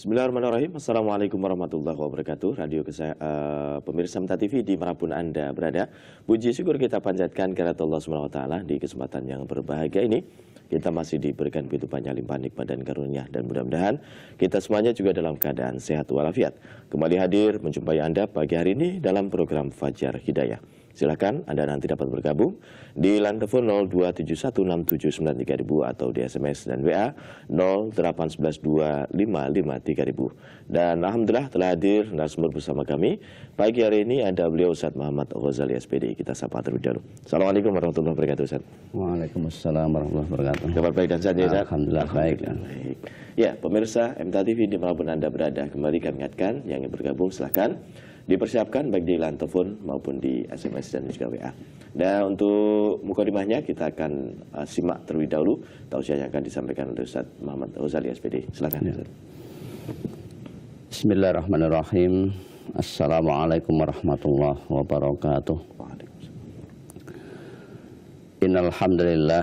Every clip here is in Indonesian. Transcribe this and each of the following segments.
Bismillahirrahmanirrahim. Assalamualaikum warahmatullahi wabarakatuh. Pemirsa MTA TV dimanapun Anda berada, puji syukur kita panjatkan kehadirat Allah SWT di kesempatan yang berbahagia ini. Kita masih diberikan begitu banyak limpahan nikmat dan karunia, dan mudah-mudahan kita semuanya juga dalam keadaan sehat walafiat. Kembali hadir menjumpai Anda pagi hari ini dalam program Fajar Hidayah. Silakan Anda nanti dapat bergabung di line telepon 02176793000 atau di SMS dan WA 08112553000. Dan alhamdulillah telah hadir narasumber bersama kami. Pagi hari ini ada beliau Ustaz Muhammad Ghazali SPD. Kita sapa terlebih dahulu. Assalamualaikum warahmatullahi wabarakatuh, Ustaz. Waalaikumsalam warahmatullahi wabarakatuh. Kabar baik dan sehat ya, Ustaz? Alhamdulillah baik. Ya, pemirsa MTA TV dimanapun Anda berada, kembali kami ingatkan yang ingin bergabung silahkan dipersiapkan baik di line telepon maupun di SMS dan juga WA. Dan untuk mukadimahnya kita akan simak terlebih dahulu tausiah yang akan disampaikan oleh Ustaz Muhammad Ghazali SPD. Silakan, Ustaz. Bismillahirrahmanirrahim. Assalamualaikum warahmatullahi wabarakatuh. Innal hamdalillah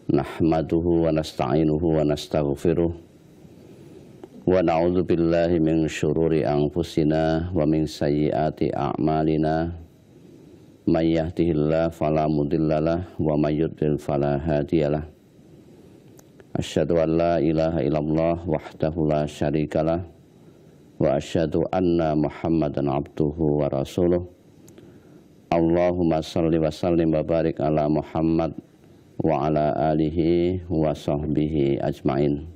nahmaduhu wa nasta'inuhu wa nastaghfiruh. Wa na'udzu billahi min syururi anfusina wa min sayyiati a'malina. May yahdihillahu fala mudhillalah wa may yudlil fala hadiyalah. Asyhadu an la ilaha illallah wahdahu la syarikalah wa asyhadu anna Muhammadan abduhu wa rasuluh. Allahumma shalli wa sallim wa barik ala Muhammad wa ala alihi wa sahbihi ajmain.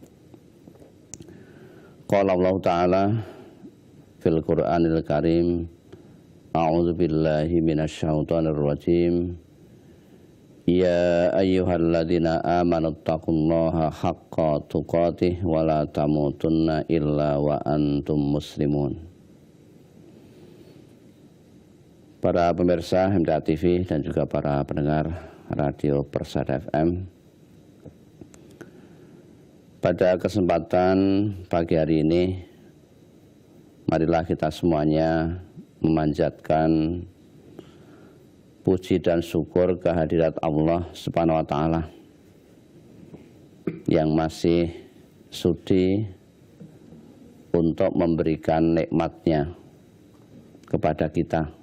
Qala Allah Ta'ala fil Qur'anil Karim, a'udzu billahi minasyaitonir rajim. Ya ayyuhalladzina amanu taqullaha haqqa tuqatih wa la tamutunna illa wa antum muslimun. Para pemirsa MTA TV dan juga para pendengar Radio Persada FM, pada kesempatan pagi hari ini, marilah kita semuanya memanjatkan puji dan syukur kehadirat Allah Subhanahu wa Ta'ala yang masih sudi untuk memberikan nikmat-Nya kepada kita.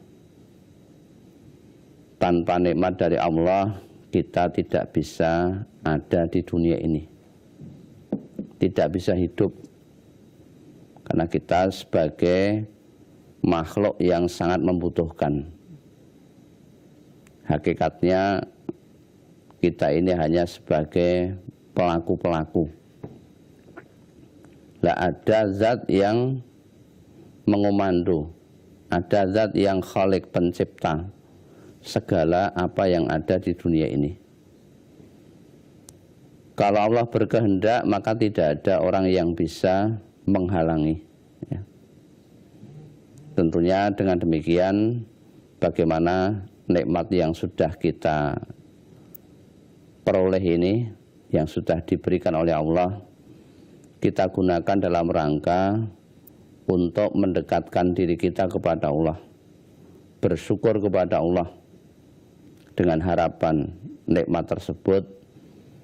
Tanpa nikmat dari Allah, kita tidak bisa ada di dunia ini, tidak bisa hidup, karena kita sebagai makhluk yang sangat membutuhkan. Hakikatnya kita ini hanya sebagai pelaku-pelaku. Lah ada zat yang mengomando, ada zat yang khalik, pencipta segala apa yang ada di dunia ini. Kalau Allah berkehendak, maka tidak ada orang yang bisa menghalangi. Ya. Tentunya dengan demikian, bagaimana nikmat yang sudah kita peroleh ini, yang sudah diberikan oleh Allah, kita gunakan dalam rangka untuk mendekatkan diri kita kepada Allah, bersyukur kepada Allah, dengan harapan nikmat tersebut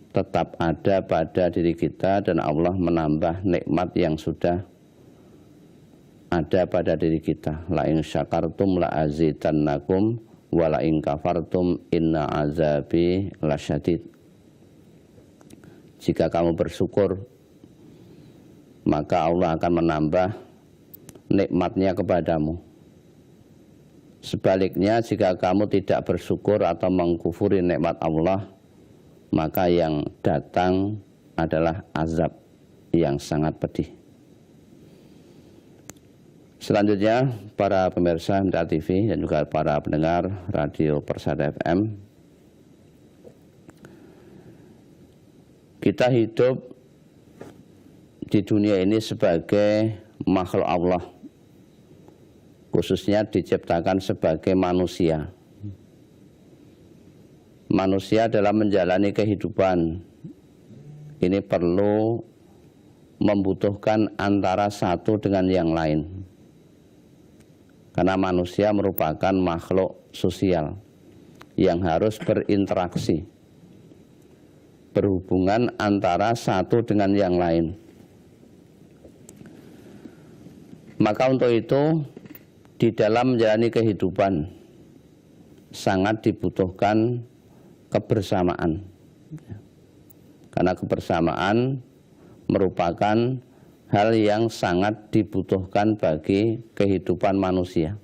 tetap ada pada diri kita dan Allah menambah nikmat yang sudah ada pada diri kita. La in syakartum la azidannakum wa la in kafartum inna azabi lasyadid. Jika kamu bersyukur, maka Allah akan menambah nikmat-Nya kepadamu. Sebaliknya, jika kamu tidak bersyukur atau mengkufuri nikmat Allah, maka yang datang adalah azab yang sangat pedih. Selanjutnya, para pemirsa MTA TV dan juga para pendengar Radio Persada FM, kita hidup di dunia ini sebagai makhluk Allah, khususnya diciptakan sebagai manusia. Manusia dalam menjalani kehidupan ini perlu membutuhkan antara satu dengan yang lain. Karena manusia merupakan makhluk sosial yang harus berinteraksi, berhubungan antara satu dengan yang lain. Maka untuk itu di dalam menjalani kehidupan sangat dibutuhkan kebersamaan. Karena kebersamaan merupakan hal yang sangat dibutuhkan bagi kehidupan manusia.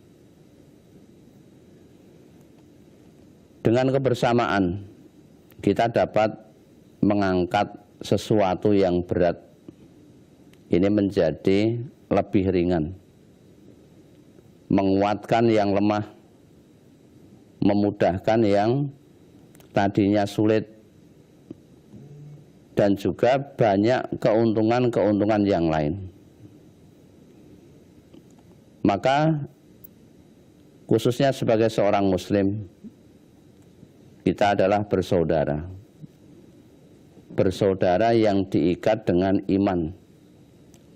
Dengan kebersamaan kita dapat mengangkat sesuatu yang berat ini menjadi lebih ringan, menguatkan yang lemah, memudahkan yang tadinya sulit, dan juga banyak keuntungan-keuntungan yang lain. Maka khususnya sebagai seorang muslim, kita adalah bersaudara. Bersaudara yang diikat dengan iman,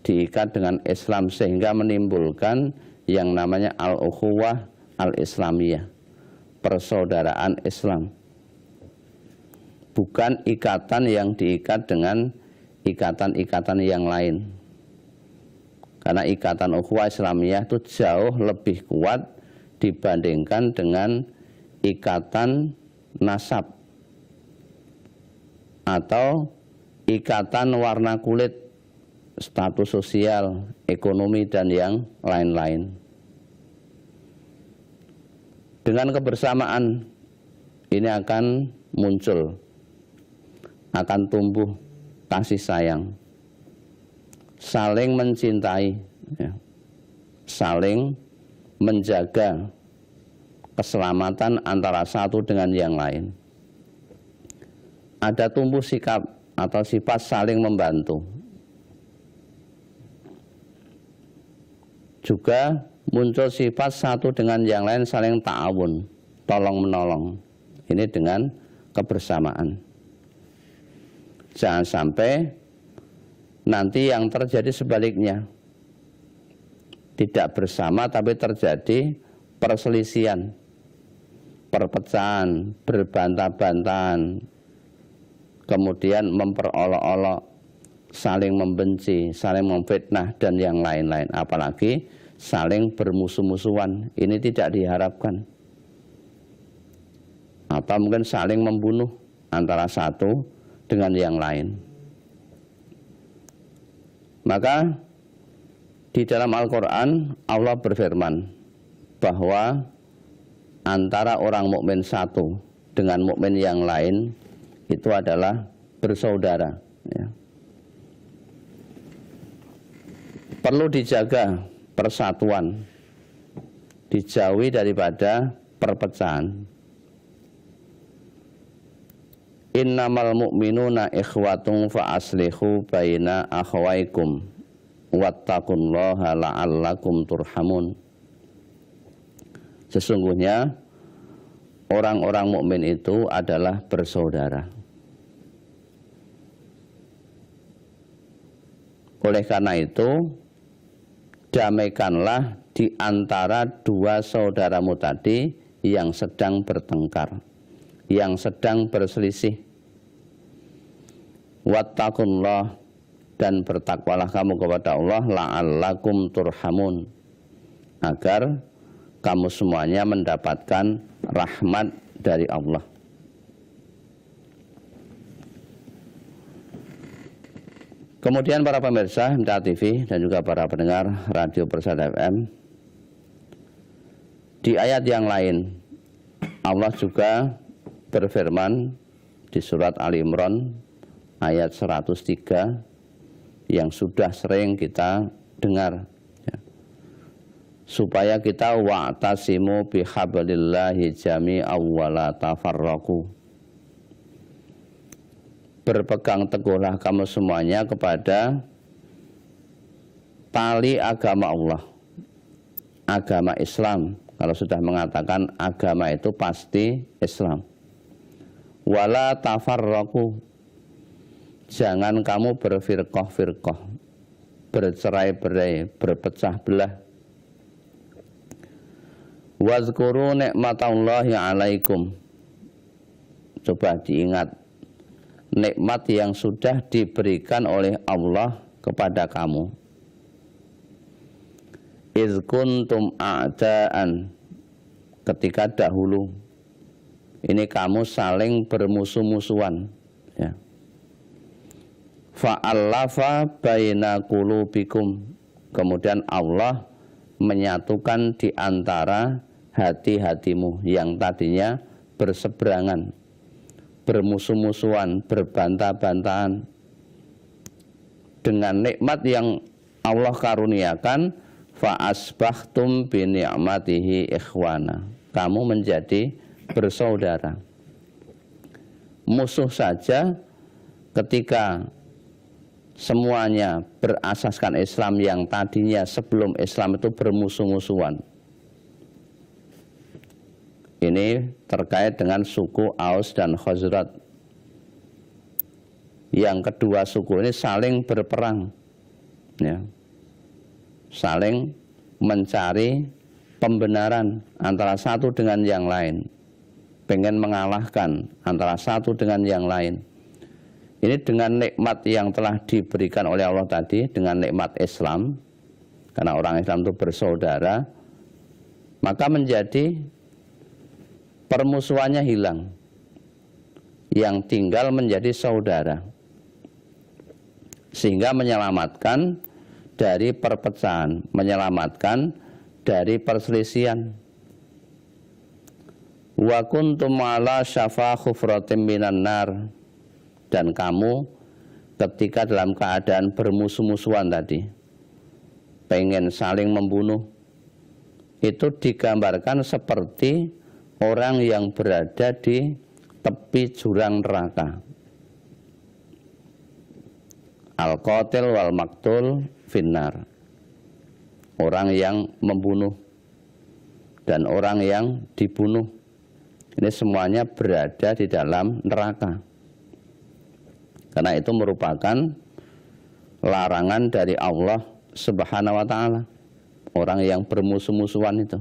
diikat dengan Islam, sehingga menimbulkan yang namanya al-ukhuwah al-islamiyah, persaudaraan Islam. Bukan ikatan yang diikat dengan ikatan-ikatan yang lain. Karena ikatan ukhuwah Islamiyah itu jauh lebih kuat dibandingkan dengan ikatan nasab atau ikatan warna kulit, status sosial, ekonomi, dan yang lain-lain. Dengan kebersamaan ini akan muncul, akan tumbuh kasih sayang, saling mencintai, ya, saling menjaga keselamatan antara satu dengan yang lain. Ada tumbuh sikap atau sifat saling membantu. Juga muncul sifat satu dengan yang lain saling ta'awun, tolong menolong. Ini dengan kebersamaan. Jangan sampai nanti yang terjadi sebaliknya, tidak bersama tapi terjadi perselisihan, perpecahan, berbantah-bantahan, kemudian memperolok-olok, saling membenci, saling memfitnah, dan yang lain-lain. Apalagi saling bermusuh-musuhan, ini tidak diharapkan. Atau mungkin saling membunuh antara satu dengan yang lain. Maka di dalam Al-Quran Allah berfirman bahwa antara orang mukmin satu dengan mukmin yang lain itu adalah bersaudara, ya. Perlu dijaga persatuan, dijauhi daripada perpecahan. Innamal mu'minuna ikhwatun fa aslihu baina akhawaikum wattaqullaha la'allakum turhamun. Sesungguhnya orang-orang mukmin itu adalah bersaudara. Oleh karena itu, damaikanlah di antara dua saudaramu tadi yang sedang bertengkar, yang sedang berselisih. Wattaqullah, dan bertakwalah kamu kepada Allah, la'allakum turhamun, agar kamu semuanya mendapatkan rahmat dari Allah. Kemudian para pemirsa MTA TV dan juga para pendengar Radio Persada FM, di ayat yang lain Allah juga berfirman di surat Ali Imran ayat 103 yang sudah sering kita dengar, ya, supaya kita wa'tasimu bihablillahi jami'an wa la tafarraqu. Berpegang teguhlah kamu semuanya kepada tali agama Allah, agama Islam. Kalau sudah mengatakan agama itu pasti Islam. Wala tafarraqu, jangan kamu berfirqah-firqah, bercerai-berai, berpecah belah. Wazkuru ni'matallahi alaikum, coba diingat nikmat yang sudah diberikan oleh Allah kepada kamu. Idz kuntum a'daan, ketika dahulu ini kamu saling bermusuh-musuhan, ya. Fa'allafa baina qulubikum, kemudian Allah menyatukan di antara hati-hatimu yang tadinya berseberangan, bermusuh-musuhan, berbantah-bantahan. Dengan nikmat yang Allah karuniakan, fa'asbahtum bi ni'matihi ikhwana, kamu menjadi bersaudara. Musuh saja ketika semuanya berasaskan Islam yang tadinya sebelum Islam itu bermusuh-musuhan. Ini terkait dengan suku Aus dan Khazraj. Yang kedua suku ini saling berperang, ya. Saling mencari pembenaran antara satu dengan yang lain, pengen mengalahkan antara satu dengan yang lain. Ini dengan nikmat yang telah diberikan oleh Allah tadi, dengan nikmat Islam, karena orang Islam itu bersaudara, maka menjadi permusuhannya hilang, yang tinggal menjadi saudara, sehingga menyelamatkan dari perpecahan, menyelamatkan dari perselisihan. Wa kuntum ala syafa khufratim minan nar, dan kamu ketika dalam keadaan bermusuh-musuhan tadi, pengen saling membunuh, itu digambarkan seperti orang yang berada di tepi jurang neraka. Al-qatil wal maktul finnar, orang yang membunuh dan orang yang dibunuh, ini semuanya berada di dalam neraka. Karena itu merupakan larangan dari Allah Subhanahu wa ta'ala. Orang yang bermusuh-musuhan itu,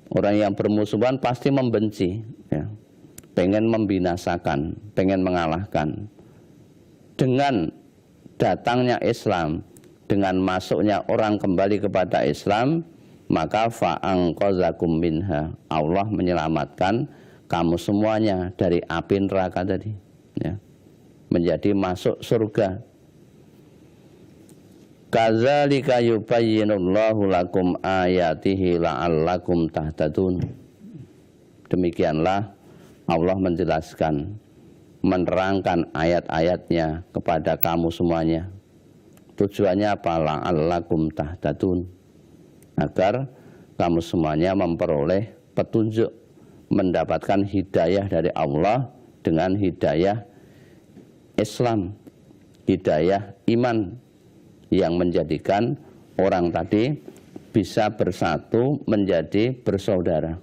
orang yang bermusuhan pasti membenci, ya. Pengen membinasakan, pengen mengalahkan. Dengan datangnya Islam, dengan masuknya orang kembali kepada Islam, maka fa'anqazakum minha, Allah menyelamatkan kamu semuanya dari api neraka tadi, ya, menjadi masuk surga. Kadzalika yubayyinullahu lakum ayatihi la'allakum tahtadun. Demikianlah Allah menjelaskan, menerangkan ayat-ayatnya kepada kamu semuanya. Tujuannya apa? La'allakum tahtadun, agar kamu semuanya memperoleh petunjuk, mendapatkan hidayah dari Allah dengan hidayah Islam, hidayah iman, yang menjadikan orang tadi bisa bersatu menjadi bersaudara.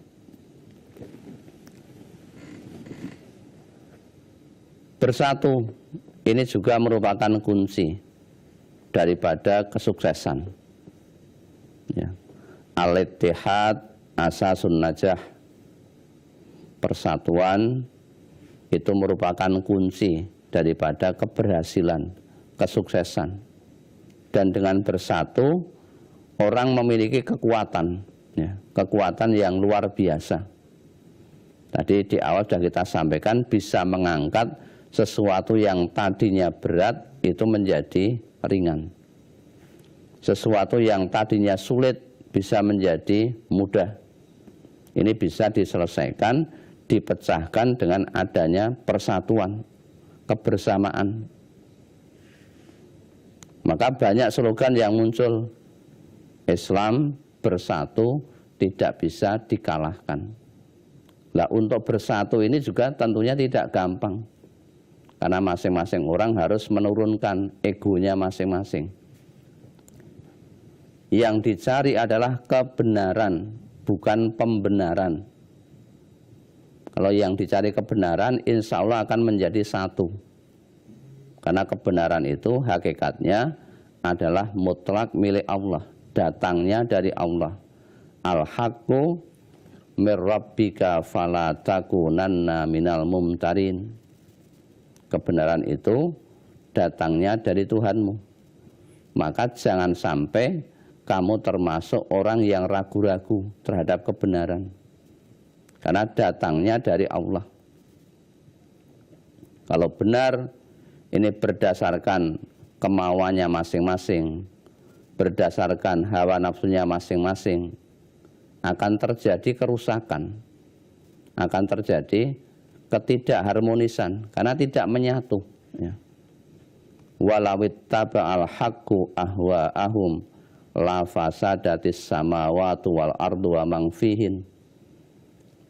Bersatu ini juga merupakan kunci daripada kesuksesan, ya. Al-ittihad asasun najah, persatuan itu merupakan kunci daripada keberhasilan, kesuksesan. Dan dengan bersatu orang memiliki kekuatan, ya, kekuatan yang luar biasa. Tadi di awal sudah kita sampaikan, bisa mengangkat sesuatu yang tadinya berat itu menjadi ringan. Sesuatu yang tadinya sulit bisa menjadi mudah. Ini bisa diselesaikan, dipecahkan dengan adanya persatuan, kebersamaan. Maka banyak slogan yang muncul, Islam bersatu tidak bisa dikalahkan. Nah, untuk bersatu ini juga tentunya tidak gampang, karena masing-masing orang harus menurunkan egonya masing-masing. Yang dicari adalah kebenaran, bukan pembenaran. Kalau yang dicari kebenaran, insya Allah akan menjadi satu. Karena kebenaran itu hakikatnya adalah mutlak milik Allah, datangnya dari Allah. Al-haqqu mir rabbika fala takunanna minal mumtarin. Kebenaran itu datangnya dari Tuhanmu, maka jangan sampai kamu termasuk orang yang ragu-ragu terhadap kebenaran. Karena datangnya dari Allah. Kalau benar ini berdasarkan kemauannya masing-masing, berdasarkan hawa nafsunya masing-masing, akan terjadi kerusakan, akan terjadi ketidakharmonisan karena tidak menyatu. Ya. Walawit taba'al haqqu ahwa'ahum la fasadatis samawati wal ardu wa man fihin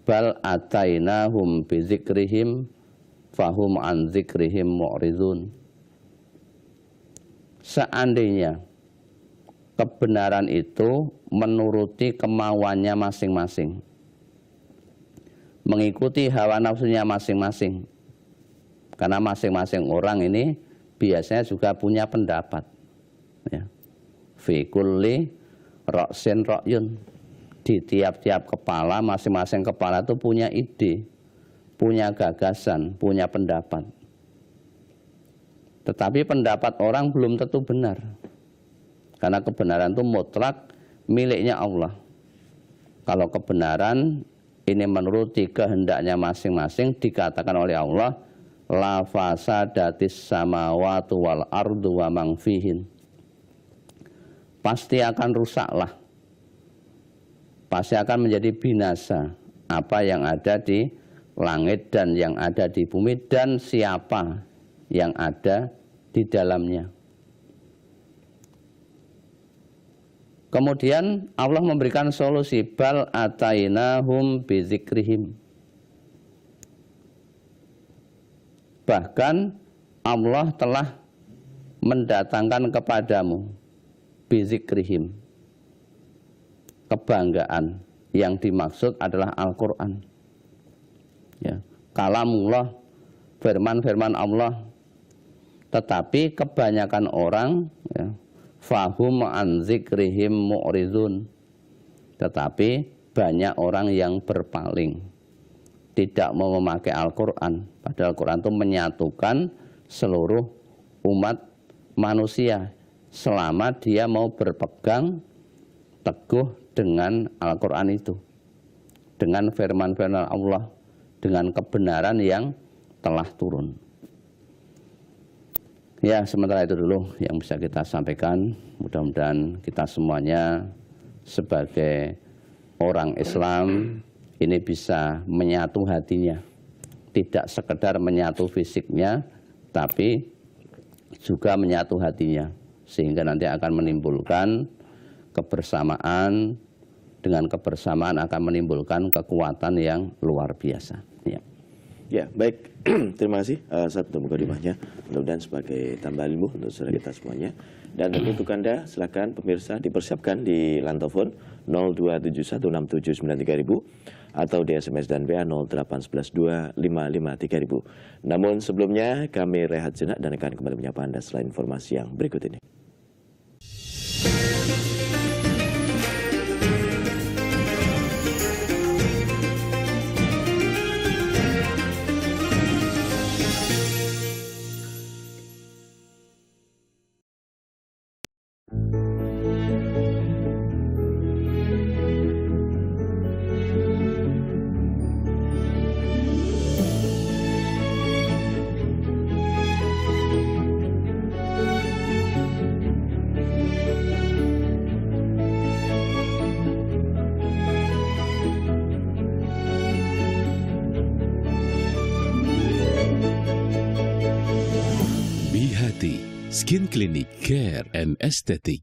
bal atainahum bidzikrihim fahum an dzikrihim mu'ridun. Seandainya kebenaran itu menuruti kemauannya masing-masing, mengikuti hawa nafsunya masing-masing, karena masing-masing orang ini biasanya juga punya pendapat. Ya. Fi kulli ra'sin ra'yun. Di tiap-tiap kepala, masing-masing kepala itu punya ide, punya gagasan, punya pendapat. Tetapi pendapat orang belum tentu benar. Karena kebenaran itu mutlak miliknya Allah. Kalau kebenaran ini menuruti kehendaknya masing-masing, dikatakan oleh Allah, la fasadatis samawati wal ardu wa man fihin. Pasti akan rusaklah, pasti akan menjadi binasa apa yang ada di langit dan yang ada di bumi dan siapa yang ada di dalamnya. Kemudian Allah memberikan solusi, bal atainahum bidzikrihim. Bahkan Allah telah mendatangkan kepadamu bidzikrihim, kebanggaan yang dimaksud adalah Al-Quran. Ya, kalamullah, firman-firman Allah. Tetapi kebanyakan orang, ya, fahum an dzikrihim mu'ridun. Tetapi banyak orang yang berpaling, tidak mau memakai Al-Quran. Padahal Al-Quran itu menyatukan seluruh umat manusia, selama dia mau berpegang teguh dengan Al-Quran itu, dengan firman-firman Allah, dengan kebenaran yang telah turun. Ya, sementara itu dulu yang bisa kita sampaikan. Mudah-mudahan kita semuanya sebagai orang Islam ini bisa menyatu hatinya, tidak sekedar menyatu fisiknya, tapi juga menyatu hatinya, sehingga nanti akan menimbulkan kebersamaan. Dengan kebersamaan akan menimbulkan kekuatan yang luar biasa. Ya, ya baik. Terima kasih Ustaz untuk mukadimahnya. Mudah-mudahan sebagai tambahan ilmu untuk saudara kita semuanya. Dan untuk Anda, silakan pemirsa dipersiapkan di line telepon 02716793000 atau di SMS dan WA 08112553000. Namun sebelumnya kami rehat jenak dan akan kembali menyapa Anda setelah informasi yang berikut ini. Skin Clinic Care and Aesthetic.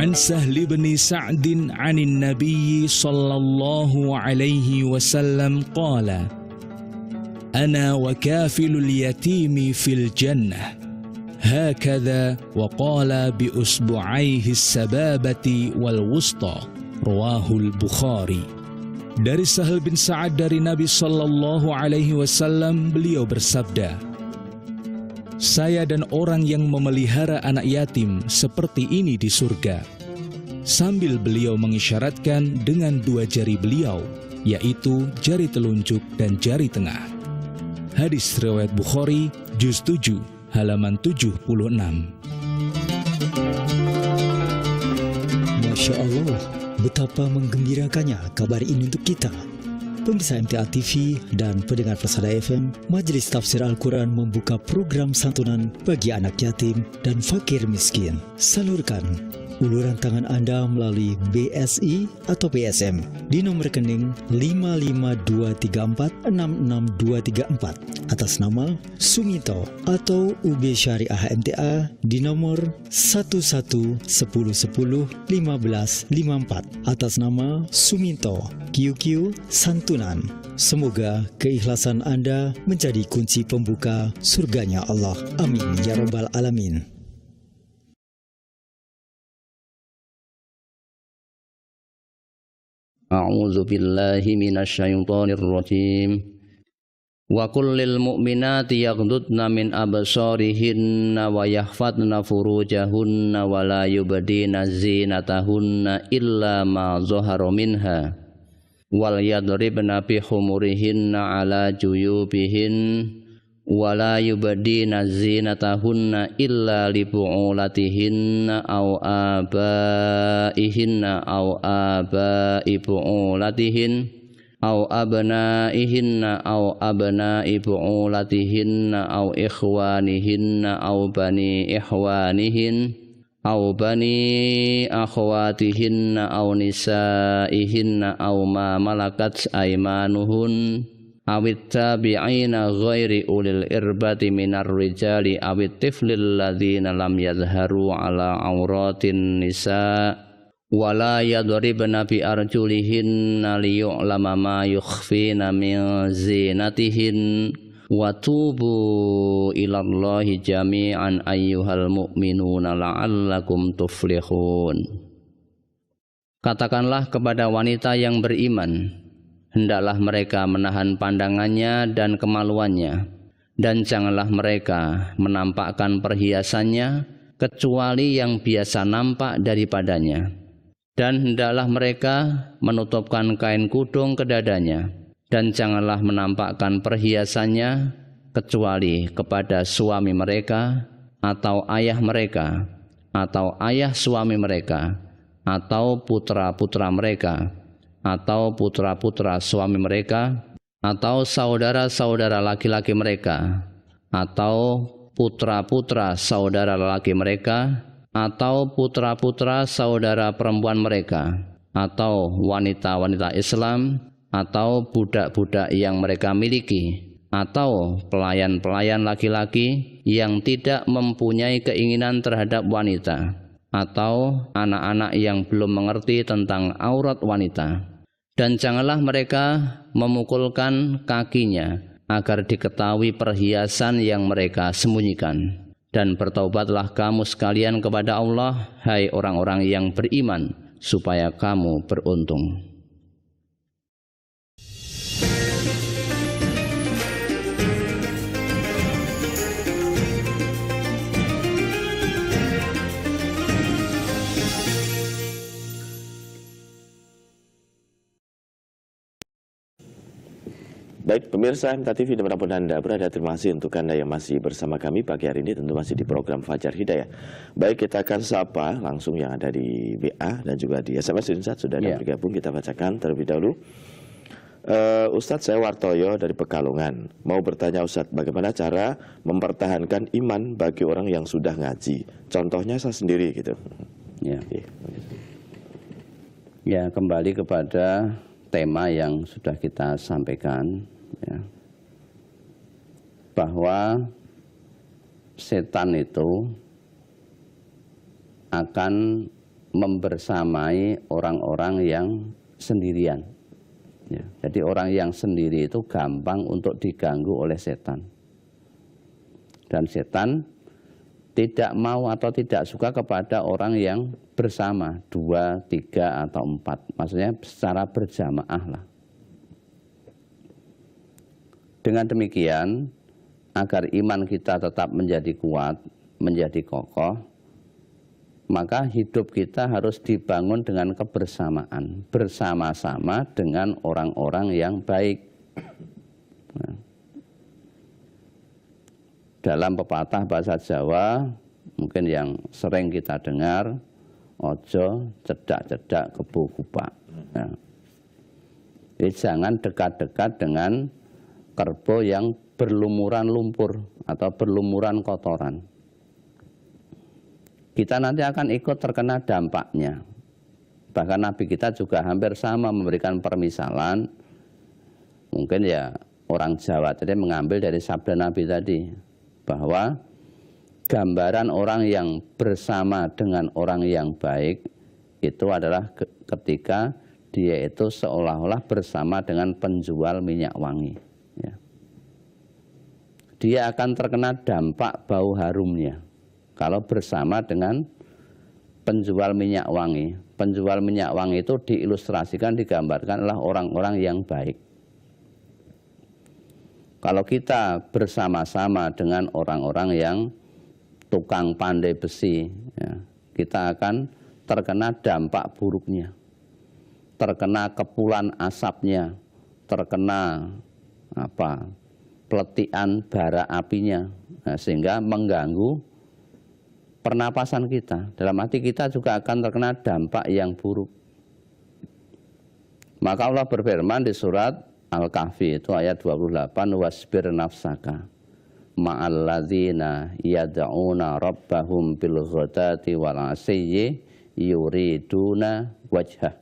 عن سهل بن سعد عن النبي صلى الله عليه وسلم قال: أنا وكافل اليتيم في الجنة هكذا، وقال بأصبعيه السبابة والوسطى. Rawahul Bukhari. Dari Sahal bin Sa'ad dari Nabi Sallallahu Alaihi Wasallam, beliau bersabda, saya dan orang yang memelihara anak yatim seperti ini di surga. Sambil beliau mengisyaratkan dengan dua jari beliau, yaitu jari telunjuk dan jari tengah. Hadis riwayat Bukhari, juz 7, halaman 76. Masya Allah, betapa menggembirakannya kabar ini untuk kita. Pemirsa MTA TV dan pendengar Persada FM, Majelis Tafsir Al-Quran membuka program santunan bagi anak yatim dan fakir miskin. Salurkan uluran tangan Anda melalui BSI atau BSM di nomor rekening 55234662234 atas nama Sumito, atau UB Syariah MTA di nomor 1110101554 atas nama Sumito QQ Santunan. Semoga keikhlasan Anda menjadi kunci pembuka surganya Allah. Amin ya rabbal alamin. A'udzu billahi minasyaitonir rajim. Wa kullil mu'minati yaghdudna min absarihinna wa yahfadna furujahunna wa la yubdina zinatahunna illa ma zahara minha wal yadribna bi khumurihinna ala juyubihin wa la yubdina zinatahunna illa li bu'ulatihinna aw abaihinna aw abai bu'ulatihin aw abnaihinna aw abnai bu'ulatihinna aw ikhwanihinna aw bani ikhwanihin aw bani akhwatihinna aw nisaihinna aw ma malakat aymanuhun awit tabi'ina ghairi ulil irbati minar rijali awit tiflil ladzina lam yadharu ala auratin nisa wala yadribna bi arjulihinna liyu'lama ma yukhfina min zinatihin wa tubu ilallahi jami'an ayyuhal mu'minuna la'allakum tuflihun. Katakanlah kepada wanita yang beriman, hendaklah mereka menahan pandangannya dan kemaluannya, dan janganlah mereka menampakkan perhiasannya kecuali yang biasa nampak daripadanya. Dan hendaklah mereka menutupkan kain kudung ke dadanya, dan janganlah menampakkan perhiasannya kecuali kepada suami mereka, atau ayah mereka, atau ayah suami mereka, atau putra-putra mereka, atau putra-putra suami mereka, atau saudara-saudara laki-laki mereka, atau putra-putra saudara laki mereka, atau putra-putra saudara perempuan mereka, atau wanita-wanita Islam, atau budak-budak yang mereka miliki, atau pelayan-pelayan laki-laki yang tidak mempunyai keinginan terhadap wanita, atau anak-anak yang belum mengerti tentang aurat wanita. Dan janganlah mereka memukulkan kakinya agar diketahui perhiasan yang mereka sembunyikan. Dan bertaubatlah kamu sekalian kepada Allah, hai orang-orang yang beriman, supaya kamu beruntung. Baik, pemirsa MTA TV dimanapun Anda berada, terima kasih untuk Anda yang masih bersama kami pagi hari ini, tentu masih di program Fajar Hidayah. Baik, kita akan sapa langsung yang ada di WA dan juga di SMS. Ustadz sudah ada bergabung, kita bacakan terlebih dahulu. Ustadz, saya Wartoyo dari Pekalongan. Mau bertanya Ustadz, bagaimana cara mempertahankan iman bagi orang yang sudah ngaji? Contohnya saya sendiri gitu. Ya, kembali kepada tema yang sudah kita sampaikan, ya, bahwa setan itu akan membersamai orang-orang yang sendirian. Ya, jadi orang yang sendiri itu gampang untuk diganggu oleh setan. Dan setan tidak mau atau tidak suka kepada orang yang bersama, 2, 3, atau 4. Maksudnya secara berjamaah lah. Dengan demikian, agar iman kita tetap menjadi kuat, menjadi kokoh, maka hidup kita harus dibangun dengan kebersamaan, bersama-sama dengan orang-orang yang baik. Nah, dalam pepatah bahasa Jawa, mungkin yang sering kita dengar, ojo cedak-cedak kebo kupak. Nah, jadi jangan dekat-dekat dengan kerbau yang berlumuran lumpur atau berlumuran kotoran. Kita nanti akan ikut terkena dampaknya. Bahkan Nabi kita juga hampir sama memberikan permisalan. Mungkin ya orang Jawa tadi mengambil dari sabda Nabi tadi, bahwa gambaran orang yang bersama dengan orang yang baik itu adalah ketika dia itu seolah-olah bersama dengan penjual minyak wangi. Ya. Dia akan terkena dampak bau harumnya kalau bersama dengan penjual minyak wangi. Penjual minyak wangi itu diilustrasikan, digambarkan adalah orang-orang yang baik. Kalau kita bersama-sama dengan orang-orang yang tukang pandai besi, ya, kita akan terkena dampak buruknya, terkena kepulan asapnya, terkena peletihan bara apinya, nah, sehingga mengganggu pernapasan kita. Dalam hati kita juga akan terkena dampak yang buruk. Maka Allah berfirman di surat Al-Kahfi itu ayat 28, wasbir nafsaka ma'alladzina yad'una rabbahum bil ghadati wal 'ashiyyi yuriduna wajhah.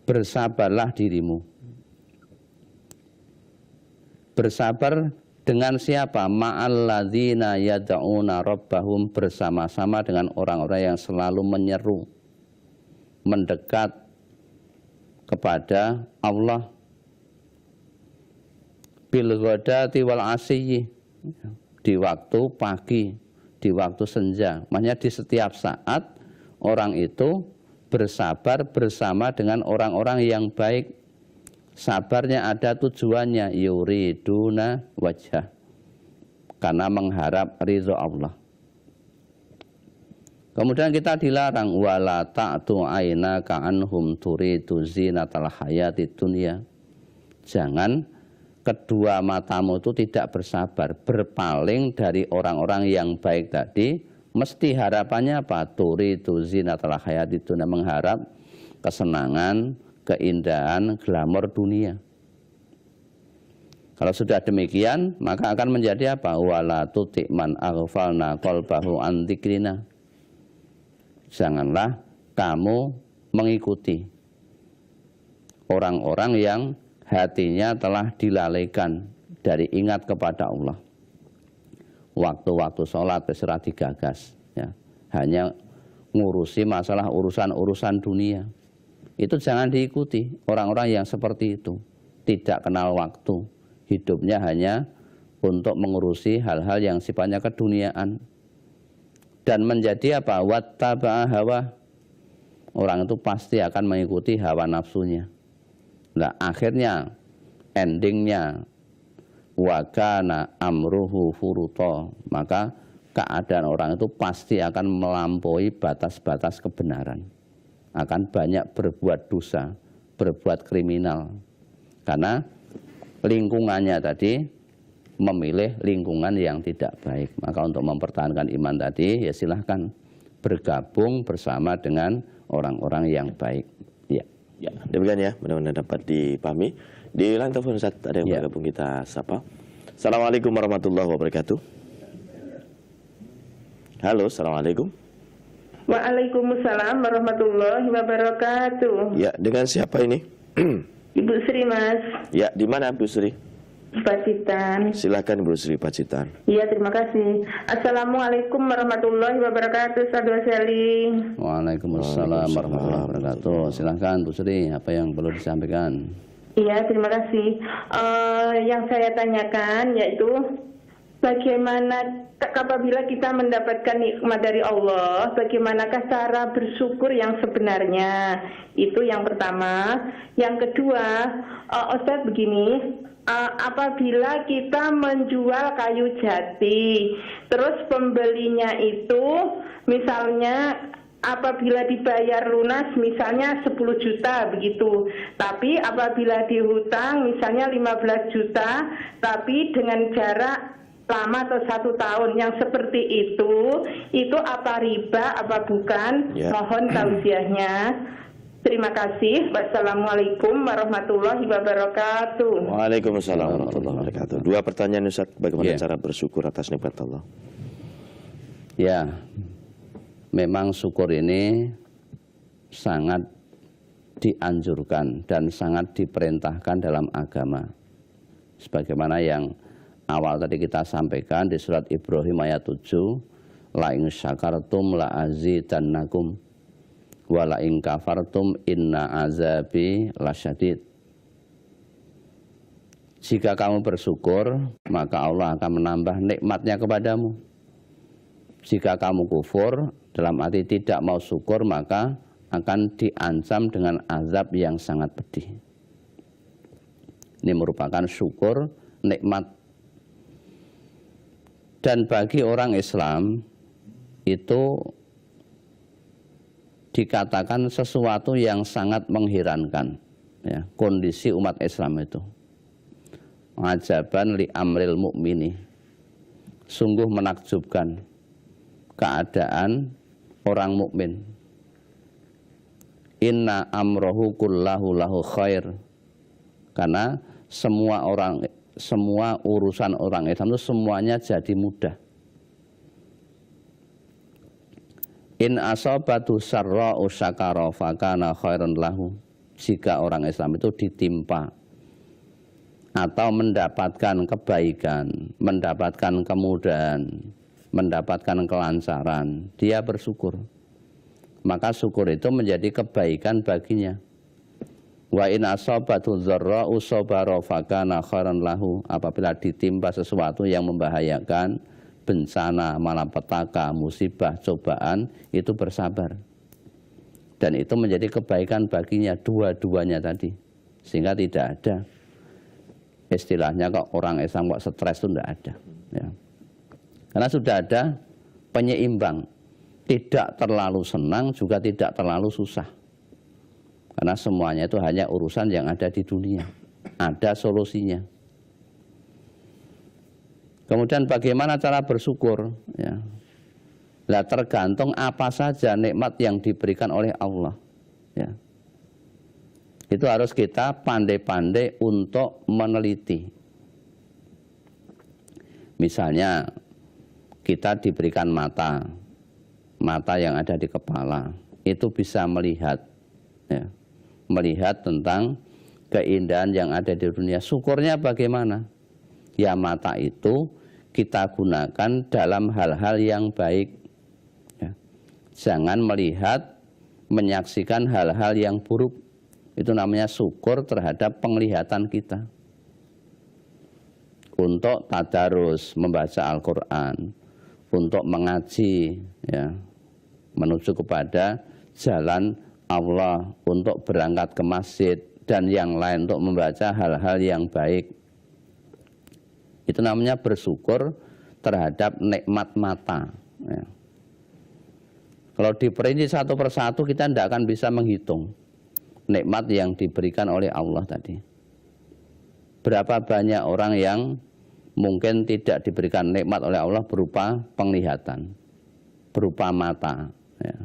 Bersabarlah dirimu. Bersabar dengan siapa? Ma'alladzina yad'una rabbahum, bersama-sama dengan orang-orang yang selalu menyeru, mendekat kepada Allah, bil ghadati wal 'ashiyyi, di waktu pagi, di waktu senja. Maksudnya di setiap saat orang itu bersabar bersama dengan orang-orang yang baik. Sabarnya ada tujuannya, yuriduna wajhah, karena mengharap ridho Allah. Kemudian kita dilarang, wala ta'tu aynaka anhum turidu zinatal hayatid dunya. Jangan kedua matamu itu tidak bersabar, berpaling dari orang-orang yang baik tadi. Mesti harapannya apa? Turidu zinatal hayatid dunya, mengharap kesenangan, keindahan, glamor dunia. Kalau sudah demikian, maka akan menjadi apa? Wala tuti' man aghfalna qalbahu an dzikrina. Janganlah kamu mengikuti orang-orang yang hatinya telah dilalaikan dari ingat kepada Allah. Waktu-waktu sholat terserah digagas, ya. Hanya ngurusi masalah urusan-urusan dunia. Itu jangan diikuti orang-orang yang seperti itu. Tidak kenal waktu, hidupnya hanya untuk mengurusi hal-hal yang sifatnya keduniaan. Dan menjadi apa? Wattaba'a hawa. Orang itu pasti akan mengikuti hawa nafsunya. Nah, akhirnya, endingnya, wa kana amruhu furuta. Maka keadaan orang itu pasti akan melampaui batas-batas kebenaran. Akan banyak berbuat dosa, berbuat kriminal. Karena lingkungannya tadi memilih lingkungan yang tidak baik. Maka untuk mempertahankan iman tadi, ya silahkan bergabung bersama dengan orang-orang yang baik. Ya, ya, demikian ya, mudah-mudahan dapat dipahami. Di line telepon saat ada yang bergabung, kita sapa. Assalamualaikum warahmatullahi wabarakatuh. Halo, assalamualaikum. Waalaikumsalam warahmatullahi wabarakatuh. Ya, dengan siapa ini? Ibu Sri, Mas. Ya, di mana Bu Sri? Pacitan. Silakan Bu Sri Pacitan. Iya, terima kasih. Assalamualaikum warahmatullahi wabarakatuh, Ustaz Waseli. Waalaikumsalam warahmatullahi wabarakatuh. Silahkan Bu Sri, apa yang perlu disampaikan? Iya, terima kasih. Yang saya tanyakan yaitu bagaimana apabila kita mendapatkan nikmat dari Allah, bagaimanakah cara bersyukur yang sebenarnya? Itu yang pertama. Yang kedua, Ustaz begini, apabila kita menjual kayu jati, terus pembelinya itu misalnya apabila dibayar lunas misalnya 10 juta begitu, tapi apabila dihutang misalnya 15 juta, tapi dengan jarak lama atau 1 tahun, yang seperti itu apa riba apa bukan? Ya. Mohon tausiahnya. Terima kasih. Wassalamualaikum warahmatullahi wabarakatuh. Waalaikumsalam warahmatullahi wabarakatuh. 2 pertanyaan Ustaz, bagaimana Ya. cara bersyukur atas nikmat Allah? Ya, memang syukur ini sangat dianjurkan dan sangat diperintahkan dalam agama. Sebagaimana yang awal tadi kita sampaikan di surat Ibrahim ayat 7, la in syakartum la azidannakum wa la in kafartum inna azabi lasyadid. Jika kamu bersyukur, maka Allah akan menambah nikmatnya kepadamu. Jika kamu kufur, dalam arti tidak mau syukur, maka akan diancam dengan azab yang sangat pedih. Ini merupakan syukur nikmat. Dan bagi orang Islam itu dikatakan sesuatu yang sangat mengherankan, ya, kondisi umat Islam itu. Ajaban li amril mu'mini, sungguh menakjubkan keadaan orang mukmin. Inna amrohu kullahu lahu khair, karena semua urusan orang Islam itu semuanya jadi mudah. In asabatu sarra'u syakara fakana khairan lahu. Jika orang Islam itu ditimpa atau mendapatkan kebaikan, mendapatkan kemudahan, mendapatkan kelancaran, dia bersyukur. Maka syukur itu menjadi kebaikan baginya. Wa in asabatu dzarra'u sabara fakana khairan lahu. Apabila ditimpa sesuatu yang membahayakan, bencana, malapetaka, musibah, cobaan, itu bersabar. Dan itu menjadi kebaikan baginya, dua-duanya tadi. Sehingga tidak ada istilahnya kok orang Islam kok stres itu tidak ada. Ya. Karena sudah ada penyeimbang. Tidak terlalu senang, juga tidak terlalu susah. Karena semuanya itu hanya urusan yang ada di dunia. Ada solusinya. Kemudian bagaimana cara bersyukur? Ya. Nah, tergantung apa saja nikmat yang diberikan oleh Allah. Ya. Itu harus kita pandai-pandai untuk meneliti. Misalnya kita diberikan mata yang ada di kepala, itu bisa melihat, ya, melihat tentang keindahan yang ada di dunia. Syukurnya bagaimana? Ya, mata itu kita gunakan dalam hal-hal yang baik. Ya. Jangan melihat, menyaksikan hal-hal yang buruk. Itu namanya syukur terhadap penglihatan kita. Untuk tadarus, membaca Al-Quran, untuk mengaji, ya, menuju kepada jalan Allah, untuk berangkat ke masjid, dan yang lain untuk membaca hal-hal yang baik. Itu namanya bersyukur terhadap nikmat mata. Ya. Kalau diperinci satu persatu kita tidak akan bisa menghitung nikmat yang diberikan oleh Allah tadi. Berapa banyak orang yang mungkin tidak diberikan nikmat oleh Allah berupa penglihatan, berupa mata. Ya.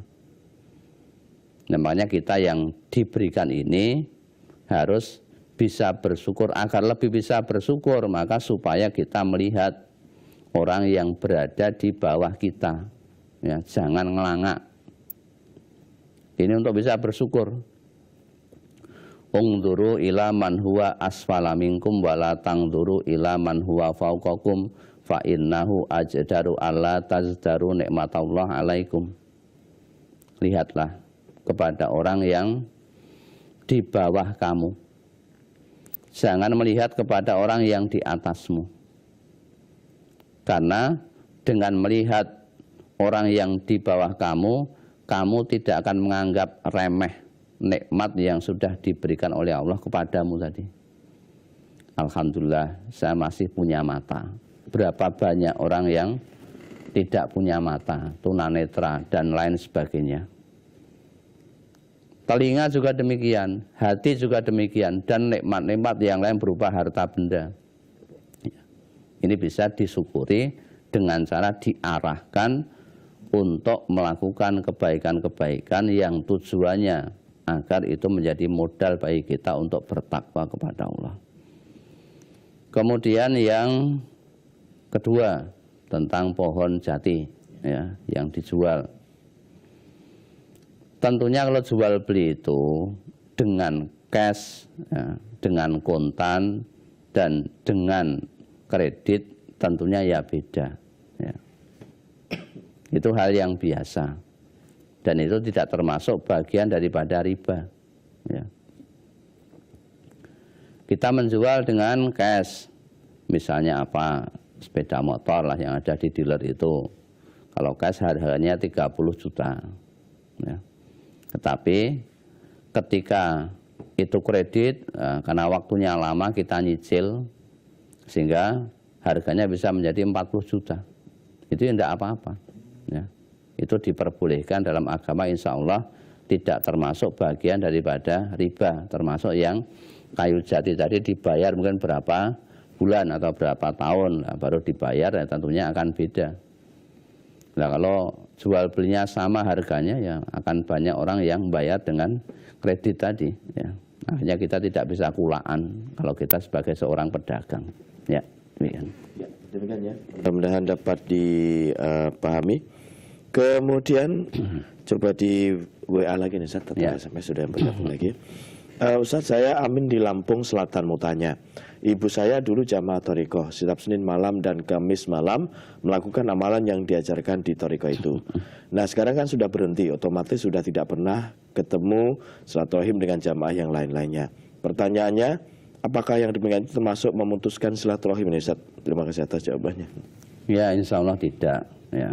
Namanya kita yang diberikan ini harus bisa bersyukur. Agar lebih bisa bersyukur, maka supaya kita melihat orang yang berada di bawah kita, ya, jangan ngelangak. Ini untuk bisa bersyukur. ungduru ila man huwa asfala minkum wala tangduru ila man huwa fauqakum fa innahu ajdaru alla tazdaru nikmatallah alaikum. Lihatlah kepada orang yang di bawah kamu, jangan melihat kepada orang yang di atasmu, karena dengan melihat orang yang di bawah kamu, kamu tidak akan menganggap remeh nikmat yang sudah diberikan oleh Allah kepadamu tadi. Alhamdulillah saya masih punya mata. Berapa banyak orang yang tidak punya mata, tunanetra dan lain sebagainya. Telinga juga demikian, hati juga demikian, dan nikmat-nikmat yang lain berupa harta benda. Ini bisa disyukuri dengan cara diarahkan untuk melakukan kebaikan-kebaikan yang tujuannya agar itu menjadi modal bagi kita untuk bertakwa kepada Allah. Kemudian yang kedua tentang pohon jati ya, yang dijual. Tentunya kalau jual beli itu dengan cash, ya, dengan kontan dan dengan kredit tentunya ya beda. Ya. Itu hal yang biasa. Dan itu tidak termasuk bagian daripada riba. Ya. Kita menjual dengan cash, misalnya apa, sepeda motor lah yang ada di dealer itu. Kalau cash harganya 30 juta. Ya. Tetapi ketika itu kredit, karena waktunya lama kita nyicil, sehingga harganya bisa menjadi 40 juta. Itu tidak apa-apa. Ya. Itu diperbolehkan dalam agama, insya Allah tidak termasuk bagian daripada riba, termasuk yang kayu jati tadi dibayar mungkin berapa bulan atau berapa tahun baru dibayar, ya tentunya akan beda. Nah kalau jual belinya sama harganya, ya akan banyak orang yang bayar dengan kredit tadi. Ya. Akhirnya kita tidak bisa kulaan kalau kita sebagai seorang pedagang. Ya, demikian. Ya, demikian ya. Mudah-mudahan dapat dipahami. Kemudian coba di WA lagi nih Ustaz, Ya. SMS sudah bergabung lagi. Ustaz, saya Amin di Lampung Selatan mau tanya. Ibu saya dulu jamaah Thariqah, setiap Senin malam dan Kamis malam melakukan amalan yang diajarkan di Thariqah itu. Nah sekarang kan sudah berhenti, otomatis sudah tidak pernah ketemu silaturahim dengan jamaah yang lain-lainnya. Pertanyaannya, apakah yang demikian itu termasuk memutuskan silaturahim ini Ustaz? Terima kasih atas jawabannya. Ya insya Allah tidak. Ya.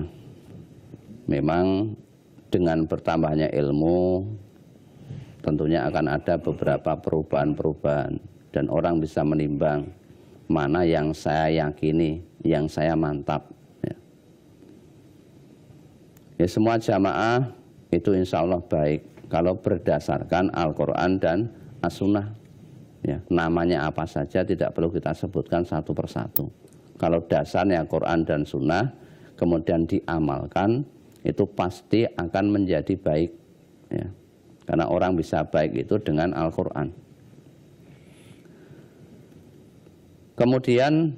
Memang dengan bertambahnya ilmu tentunya akan ada beberapa perubahan-perubahan dan orang bisa menimbang mana yang saya yakini, yang saya mantap. Ya, ya semua jamaah itu insya Allah baik kalau berdasarkan Al-Quran dan As-Sunnah. Ya, namanya apa saja tidak perlu kita sebutkan satu persatu. Kalau dasarnya Quran dan Sunnah kemudian diamalkan, itu pasti akan menjadi baik. Ya. Karena orang bisa baik itu dengan Al-Quran. Kemudian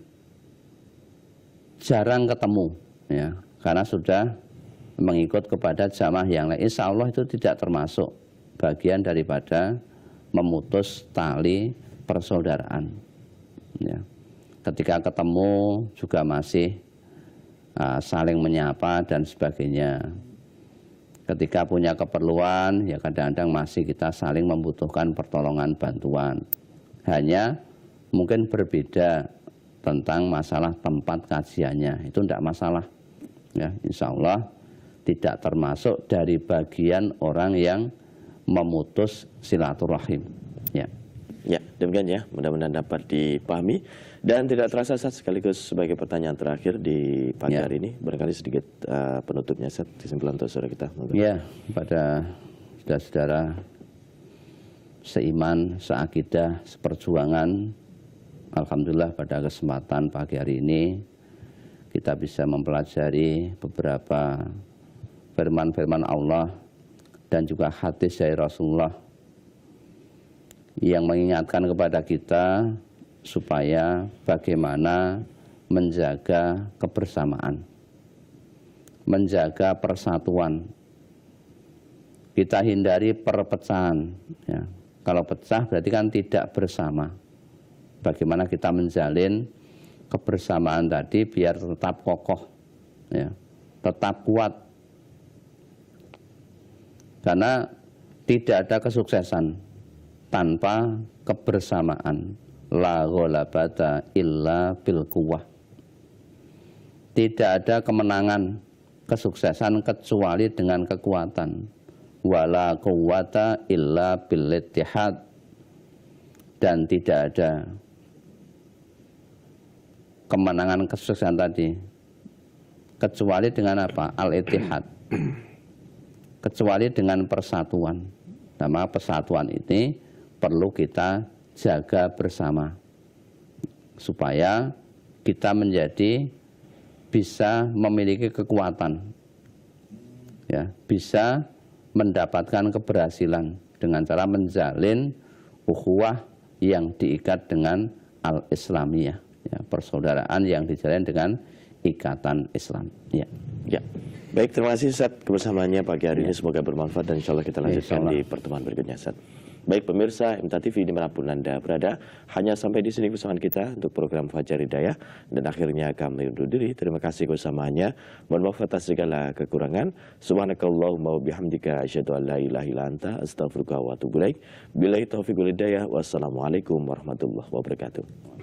jarang ketemu, ya, karena sudah mengikut kepada jamaah yang lain. Insya Allah itu tidak termasuk bagian daripada memutus tali persaudaraan. Ya. Ketika ketemu juga masih saling menyapa dan sebagainya. Ketika punya keperluan, ya kadang-kadang masih kita saling membutuhkan pertolongan bantuan. Hanya mungkin berbeda tentang masalah tempat kajiannya, itu tidak masalah. Ya, insya Allah tidak termasuk dari bagian orang yang memutus silaturahim. Ya. Ya, demikian ya. Mudah-mudahan dapat dipahami. Dan tidak terasa Ustaz, sekaligus sebagai pertanyaan terakhir di pagi hari ini, barangkali sedikit penutupnya Ustaz, kesimpulan untuk saudara kita. Ya, pada saudara-saudara seiman, seakidah, seperjuangan, alhamdulillah pada kesempatan pagi hari ini kita bisa mempelajari beberapa firman-firman Allah dan juga hadis dari Rasulullah yang mengingatkan kepada kita supaya bagaimana menjaga kebersamaan, menjaga persatuan. Kita hindari perpecahan. Ya. Kalau pecah berarti kan tidak bersama. Bagaimana kita menjalin kebersamaan tadi biar tetap kokoh, ya, tetap kuat. Karena tidak ada kesuksesan tanpa kebersamaan. La ghalabata illa bil quwwah. Tidak ada kemenangan, kesuksesan kecuali dengan kekuatan. Wala quwwata illa bil ittihad. Dan tidak ada kemenangan kesuksesan tadi kecuali dengan apa? Al-ittihad. Kecuali dengan persatuan. Nama persatuan ini perlu kita jaga bersama supaya kita menjadi bisa memiliki kekuatan, ya, bisa mendapatkan keberhasilan dengan cara menjalin ukhuwah yang diikat dengan al-islamiyah, ya, persaudaraan yang dijalin dengan ikatan Islam. Ya. Ya. Baik, terima kasih Ustaz kebersamaannya pagi hari ini, semoga bermanfaat dan insya Allah kita lanjutkan di pertemuan berikutnya Ustaz. Baik pemirsa MTA TV dimanapun Anda berada, hanya sampai di sini kebersamaan kita untuk program Fajar Hidayah, dan akhirnya kami undur diri. Terima kasih kebersamaannya. Mohon maaf atas segala kekurangan. Subhanakallahumma wa bihamdika asyhadu an la ilaha illa anta astaghfiruka wa atubu ilaik. Billahi taufiq wal hidayah. Wassalamualaikum warahmatullahi wabarakatuh.